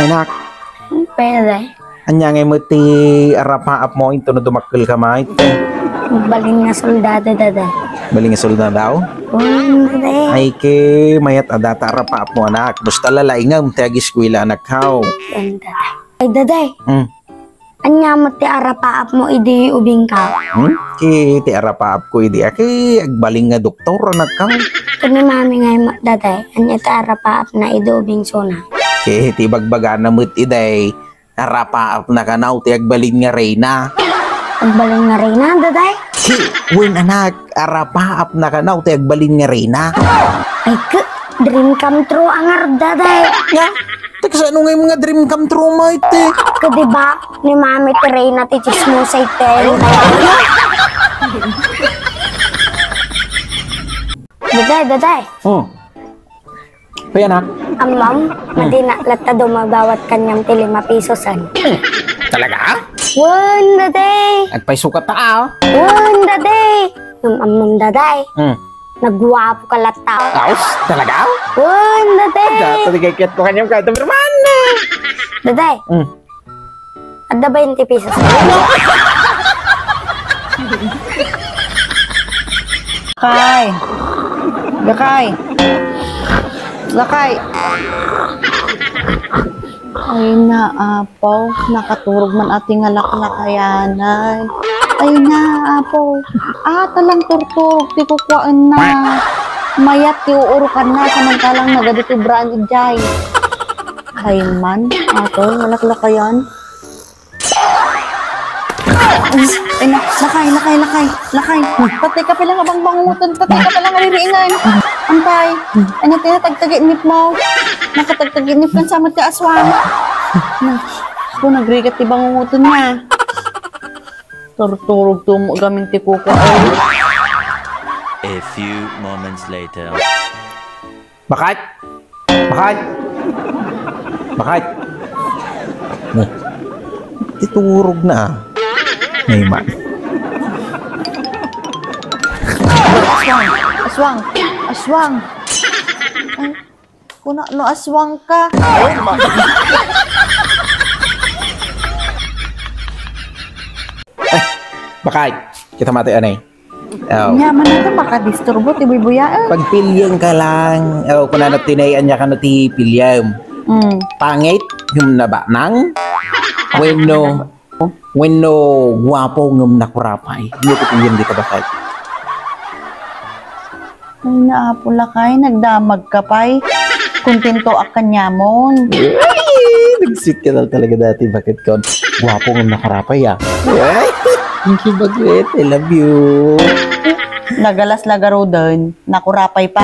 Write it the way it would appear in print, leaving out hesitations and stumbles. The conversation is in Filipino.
Anak, Pwede. anya ngay mo ti arapaap mo ito na dumakil ka ma ito. Baling nga soldado, daday. Baling isul na daw. Daday. Ay ke mayat adata arapaap mo anak. Basta lalaingam ti agiskwila anak how. Daday. Ay, daday. Hmm. Anya mo ti arapaap mo, idi ubing ka. Ki ti arapaap ko idi aki agbaling nga doktor anak how. Kani mami ngay mo, daday. Anya ti arapaap na idi ubing suna. Ki ti bagbaga na mo't iday. Arapaap na kanaw ti agbalin nga reyna. Agbaling nga rin na, daday. Ki wen anak arapaap na kanaw ti agbalin nga reyna. Ay, dream come true ang daday. Nga, teka ano nga yung mga dream come true mo ite? Diba, ni mami ti Reyna ti chismosa ite. Daday, daday. Kaya anak? Amam, madina lata dumabawat kanyang ti 5 pisosan. Talaga? Wan, daday. Nagpaisukat ta Wan, daday. Amam, daday. Nagwapo ka lata. Taos? Talaga? Wan, daday. Dato kikit ko kanyang kahit berman. Daday. Ada 20 pisos. Lakay! Lakay! Lakay! Ay na, apaw. Nakaturog man ating alaklakayanan. Ay na, apaw. Talang turturog. Ti kukwaan na. Mayat, ti uurukan na. Samantalang nagadito brand ijay. Ay man, ato, alaklakayan. Ay na, lakay. Patay ka palang abang bangutan, patay ka palang aliriingan. Antay, ay na tinatagtaginip mo. Nakatagtaginip kan sa mati aswang. Kung nagrigat ti bangutan niya. Turturog tumo gamin ti kuka. A few moments later. Bakit? Nih, titurog na. Naiman. Aswang. Ay, kuna no aswang ka. Bakit? Kita mati anay. Nyaman na ka baka disturbo ti buyaan. Pagpilyang ka lang. Kung ano tinayan niya ka no ti pilyam. Pangit yung nabanang. When no guwapo ngum nakurapay. Hindi ko pilyam di ka bakit. Ay naapula kay, nagdamag ka pa'y. Kontento akan nyamon. Ay, nagsik ka talaga dati. Bakit ka? Guwapo ngum nakurapay Ay, thank you bagwit. I love you. Nagalas lagaro doon, nakurapay pa.